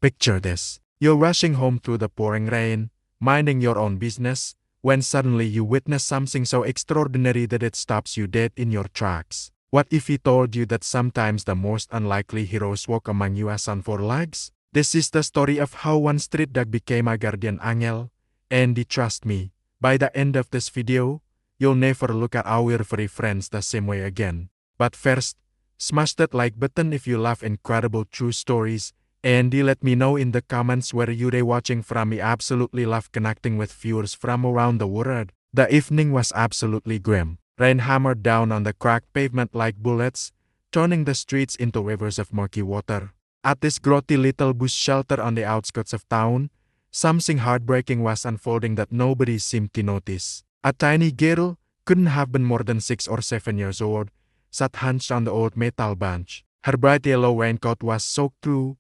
Picture this. You're rushing home through the pouring rain, minding your own business, when suddenly you witness something so extraordinary that it stops you dead in your tracks. What if he told you that sometimes the most unlikely heroes walk among you as on four legs? This is the story of how one street dog became a guardian angel, and trust me, by the end of this video, you'll never look at our furry friends the same way again. But first, smash that like button if you love incredible true stories, and let me know in the comments where you're watching from. We absolutely love connecting with viewers from around the world. The evening was absolutely grim. Rain hammered down on the cracked pavement like bullets, turning the streets into rivers of murky water. At this grotty little bush shelter on the outskirts of town, something heartbreaking was unfolding that nobody seemed to notice. A tiny girl, couldn't have been more than 6 or 7 years old, sat hunched on the old metal bench. Her bright yellow raincoat was soaked through,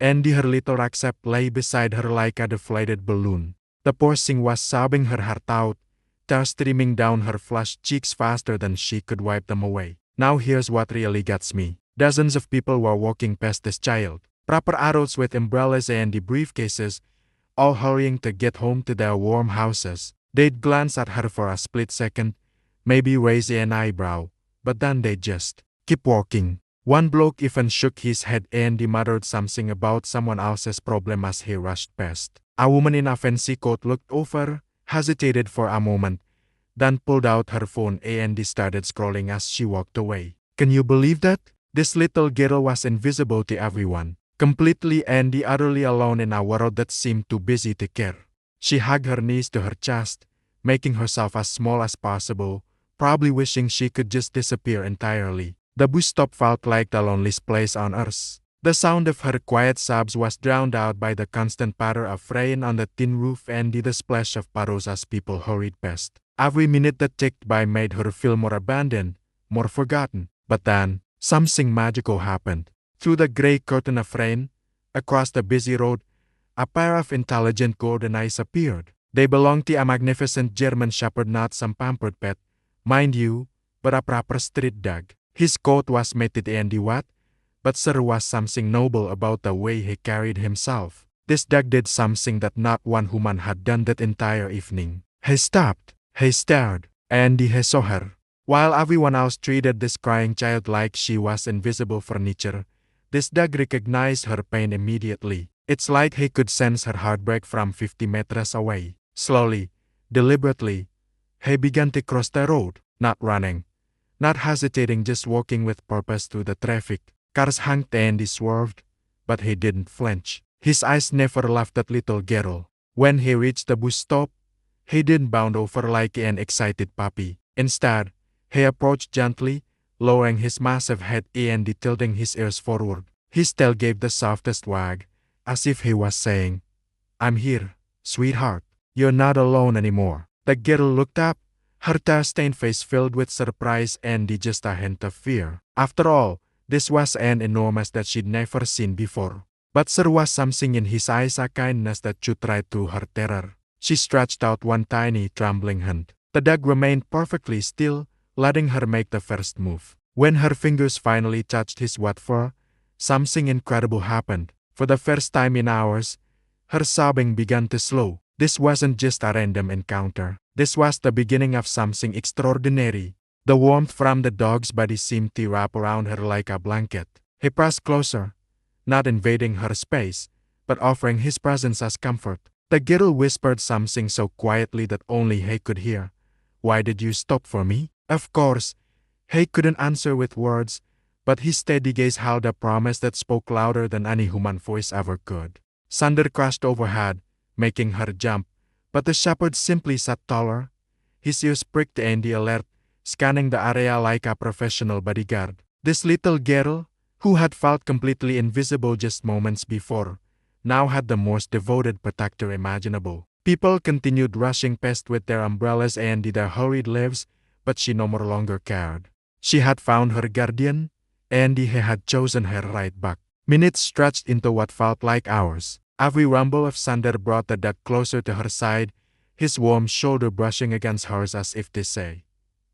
and her little rucksack lay beside her like a deflated balloon. The poor thing was sobbing her heart out, tears streaming down her flushed cheeks faster than she could wipe them away. Now here's what really gets me. Dozens of people were walking past this child, proper adults with umbrellas and briefcases, all hurrying to get home to their warm houses. They'd glance at her for a split second, maybe raise an eyebrow, but then they'd just keep walking. One bloke even shook his head and muttered something about someone else's problem as he rushed past. A woman in a fancy coat looked over, hesitated for a moment, then pulled out her phone and started scrolling as she walked away. Can you believe that? This little girl was invisible to everyone, completely and utterly alone in a world that seemed too busy to care. She hugged her knees to her chest, making herself as small as possible, probably wishing she could just disappear entirely. The bus stop felt like the loneliest place on earth. The sound of her quiet sobs was drowned out by the constant patter of rain on the tin roof and the splash of puddles as people hurried past. Every minute that ticked by made her feel more abandoned, more forgotten. But then, something magical happened. Through the gray curtain of rain, across the busy road, a pair of intelligent golden eyes appeared. They belonged to a magnificent German shepherd, not some pampered pet, mind you, but a proper street dog. His coat was matted and wet, but there was something noble about the way he carried himself. This dog did something that not one human had done that entire evening. He stopped, he stared, and he saw her. While everyone else treated this crying child like she was invisible furniture, this dog recognized her pain immediately. It's like he could sense her heartbreak from 50 meters away. Slowly, deliberately, he began to cross the road, not running, not hesitating, just walking with purpose through the traffic. Cars honked and swerved, but he didn't flinch. His eyes never left that little girl. When he reached the bus stop, he didn't bound over like an excited puppy. Instead, he approached gently, lowering his massive head and tilting his ears forward. His tail gave the softest wag, as if he was saying, "I'm here, sweetheart. You're not alone anymore." The girl looked up, her tear-stained face filled with surprise and just a hint of fear. After all, this was an enormous that she'd never seen before. But there was something in his eyes, a kindness that shoot right through her terror. She stretched out one tiny, trembling hand. The dog remained perfectly still, letting her make the first move. When her fingers finally touched his wet fur, something incredible happened. For the first time in hours, her sobbing began to slow. This wasn't just a random encounter. This was the beginning of something extraordinary. The warmth from the dog's body seemed to wrap around her like a blanket. He pressed closer, not invading her space, but offering his presence as comfort. The girl whispered something so quietly that only he could hear. "Why did you stop for me?" Of course, he couldn't answer with words, but his steady gaze held a promise that spoke louder than any human voice ever could. Thunder crashed overhead, making her jump, but the shepherd simply sat taller, his ears pricked and alert, scanning the area like a professional bodyguard. This little girl, who had felt completely invisible just moments before, now had the most devoted protector imaginable. People continued rushing past with their umbrellas and their hurried lives, but she no more longer cared. She had found her guardian, and he had chosen her right back. Minutes stretched into what felt like hours. Every rumble of thunder brought the dog closer to her side, his warm shoulder brushing against hers as if to say,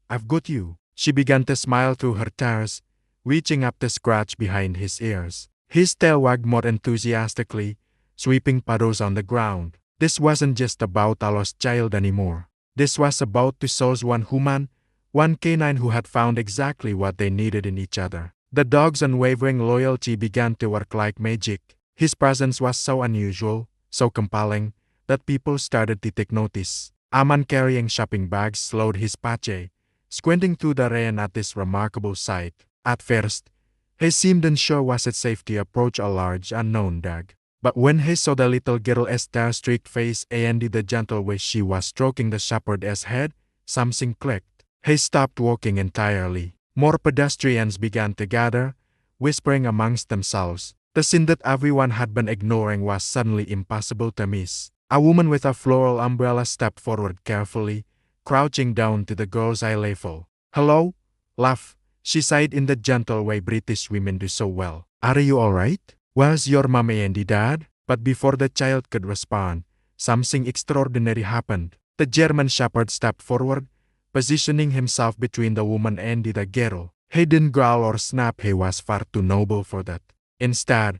"I've got you." She began to smile through her tears, reaching up to scratch behind his ears. His tail wagged more enthusiastically, sweeping puddles on the ground. This wasn't just about a lost child anymore. This was about two souls, one human, one canine who had found exactly what they needed in each other. The dog's unwavering loyalty began to work like magic. His presence was so unusual, so compelling, that people started to take notice. A man carrying shopping bags slowed his pace, squinting through the rain at this remarkable sight. At first, he seemed unsure was it safe to approach a large unknown dog. But when he saw the little girl Esther's streaked face and the gentle way she was stroking the shepherd's head, something clicked. He stopped walking entirely. More pedestrians began to gather, whispering amongst themselves. The scene that everyone had been ignoring was suddenly impossible to miss. A woman with a floral umbrella stepped forward carefully, crouching down to the girl's eye level. "Hello, love," she sighed in the gentle way British women do so well. "Are you alright? Where's your mommy and dad?" But before the child could respond, something extraordinary happened. The German shepherd stepped forward, positioning himself between the woman and the girl. He didn't growl or snap, he was far too noble for that. Instead,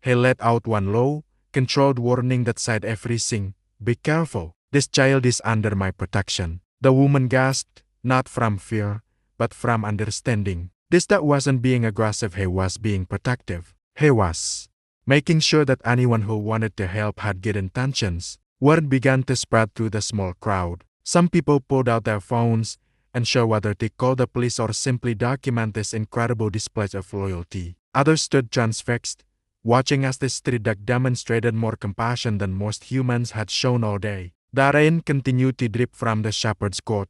he let out one low, controlled warning that said everything. "Be careful, this child is under my protection." The woman gasped, not from fear, but from understanding. This dog wasn't being aggressive, he was being protective. He was making sure that anyone who wanted to help had good intentions. Word began to spread through the small crowd. Some people pulled out their phones, unsure whether to call the police or simply document this incredible display of loyalty. Others stood transfixed, watching as the street dog demonstrated more compassion than most humans had shown all day. The rain continued to drip from the shepherd's coat,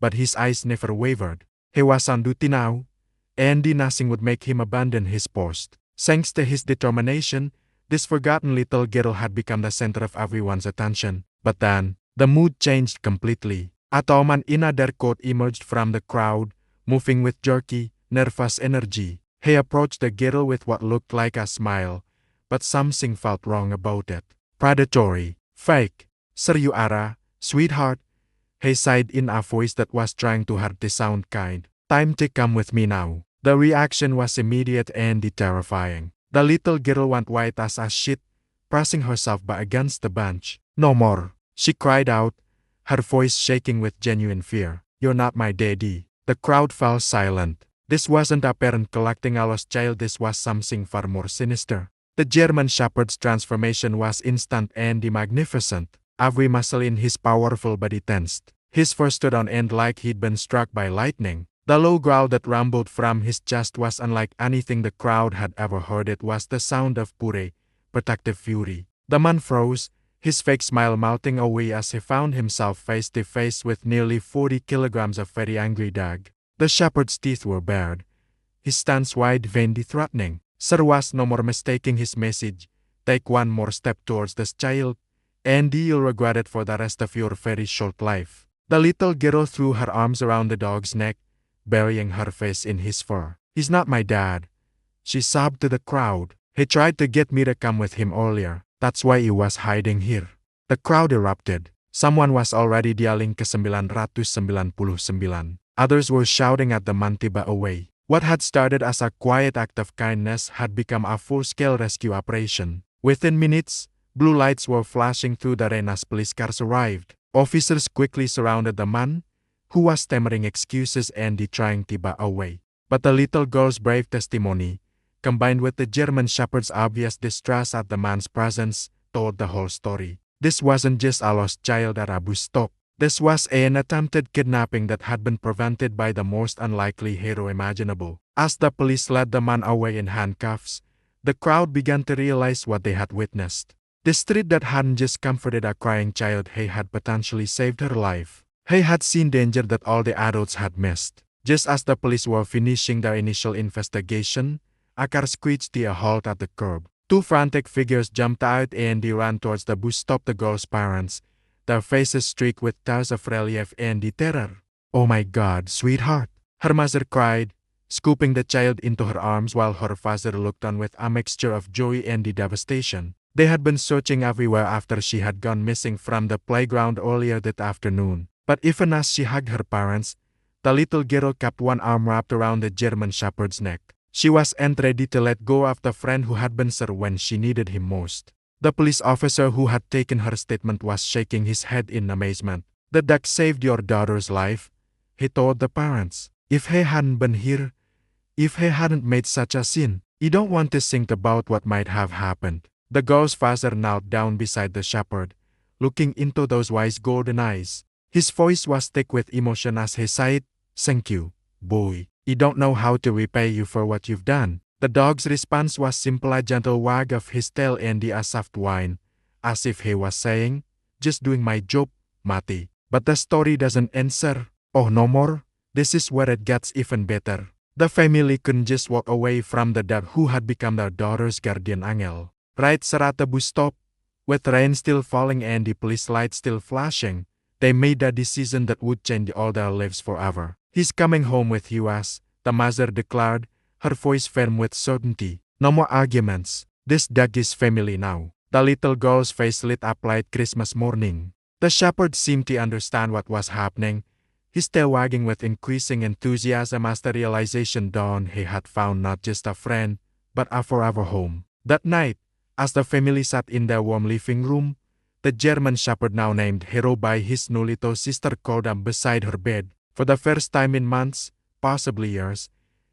but his eyes never wavered. He was on duty now, and nothing would make him abandon his post. Thanks to his determination, this forgotten little girl had become the center of everyone's attention. But then, the mood changed completely. A tall man in a dark coat emerged from the crowd, moving with jerky, nervous energy. He approached the girl with what looked like a smile, but something felt wrong about it. Predatory, fake. "Sir, you are, sweetheart," he sighed in a voice that was trying too hard to sound kind. "Time to come with me now." The reaction was immediate and terrifying. The little girl went white as a sheet, pressing herself back against the bench. "No more," she cried out, her voice shaking with genuine fear. "You're not my daddy." The crowd fell silent. This wasn't a parent collecting a lost child, this was something far more sinister. The German shepherd's transformation was instant and magnificent. Every muscle in his powerful body tensed. His fur stood on end like he'd been struck by lightning. The low growl that rumbled from his chest was unlike anything the crowd had ever heard. It was the sound of pure, protective fury. The man froze, his fake smile melting away as he found himself face to face with nearly 40 kilograms of very angry dog. The shepherd's teeth were bared, his stance wide, vainly threatening. There was no more mistaking his message. "Take one more step towards this child, and you'll regret it for the rest of your very short life." The little girl threw her arms around the dog's neck, burying her face in his fur. "He's not my dad," she sobbed to the crowd. "He tried to get me to come with him earlier. That's why he was hiding here." The crowd erupted. Someone was already yelling ke 999. Others were shouting at the man to back away. What had started as a quiet act of kindness had become a full-scale rescue operation. Within minutes, blue lights were flashing through the rain as police cars arrived. Officers quickly surrounded the man, who was stammering excuses and trying to back away. But the little girl's brave testimony, combined with the German shepherd's obvious distress at the man's presence, told the whole story. This wasn't just a lost child at a bus stop. This was an attempted kidnapping that had been prevented by the most unlikely hero imaginable. As the police led the man away in handcuffs, the crowd began to realize what they had witnessed. The street that hadn't just comforted a crying child, he had potentially saved her life. He had seen danger that all the adults had missed. Just as the police were finishing their initial investigation, a car screeched to a halt at the curb. Two frantic figures jumped out and ran towards the bus stop. The girl's parents, their faces streaked with tears of relief and terror. "Oh my God, sweetheart," her mother cried, scooping the child into her arms while her father looked on with a mixture of joy and devastation. They had been searching everywhere after she had gone missing from the playground earlier that afternoon. But even as she hugged her parents, the little girl kept one arm wrapped around the German shepherd's neck. She wasn't ready to let go of the friend who had been there when she needed him most. The police officer who had taken her statement was shaking his head in amazement. The dog saved your daughter's life, he told the parents. If he hadn't been here, if he hadn't made such a scene, you don't want to think about what might have happened. The girl's father knelt down beside the shepherd, looking into those wise golden eyes. His voice was thick with emotion as he said, "Thank you, boy. I don't know how to repay you for what you've done." The dog's response was simply a gentle wag of his tail and a soft whine, as if he was saying, "Just doing my job, Matty." But the story doesn't end, sir. Oh, no more? This is where it gets even better. The family couldn't just walk away from the dog who had become their daughter's guardian angel. Right at the bus stop, with rain still falling and the police lights still flashing, they made a decision that would change all their lives forever. "He's coming home with us," the mother declared, her voice firm with certainty. "No more arguments. This dog is family now." The little girl's face lit up like Christmas morning. The shepherd seemed to understand what was happening, his tail wagging with increasing enthusiasm as the realization dawned he had found not just a friend, but a forever home. That night, as the family sat in their warm living room, the German shepherd, now named Hero by his new little sister, curled up beside her bed. For the first time in months, possibly years,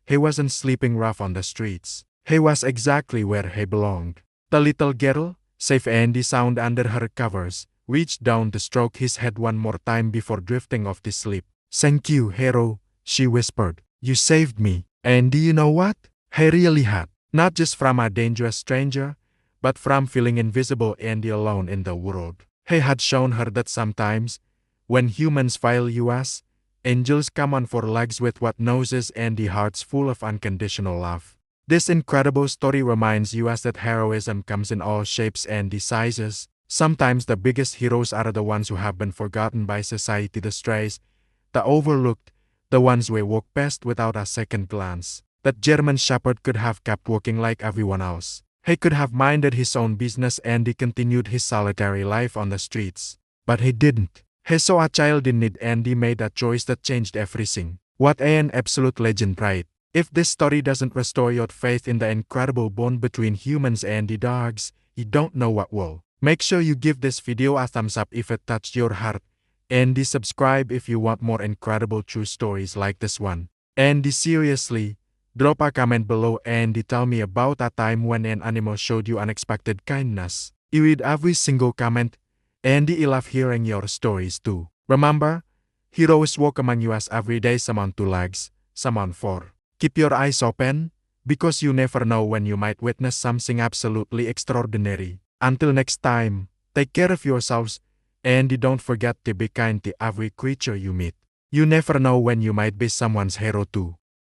he wasn't sleeping rough on the streets. He was exactly where he belonged. The little girl, safe and sound under her covers, reached down to stroke his head one more time before drifting off to sleep. "Thank you, Hero," she whispered. "You saved me." And do you know what? He really had. Not just from a dangerous stranger, but from feeling invisible and alone in the world. He had shown her that sometimes, when humans fail us, angels come on four legs with what noses and the hearts full of unconditional love. This incredible story reminds us that heroism comes in all shapes and sizes. Sometimes the biggest heroes are the ones who have been forgotten by society, the strays, the overlooked, the ones we walk past without a second glance. That German shepherd could have kept walking like everyone else. He could have minded his own business and he continued his solitary life on the streets. But he didn't. He saw a child in need and he made a choice that changed everything. What an absolute legend, right? If this story doesn't restore your faith in the incredible bond between humans and the dogs, you don't know what will. Make sure you give this video a thumbs up if it touched your heart, and subscribe if you want more incredible true stories like this one. And seriously, drop a comment below and tell me about a time when an animal showed you unexpected kindness. I read every single comment, and I love hearing your stories too. Remember, heroes walk among us every day, some on two legs, some on four. Keep your eyes open, because you never know when you might witness something absolutely extraordinary. Until next time, take care of yourselves, and don't forget to be kind to every creature you meet. You never know when you might be someone's hero too.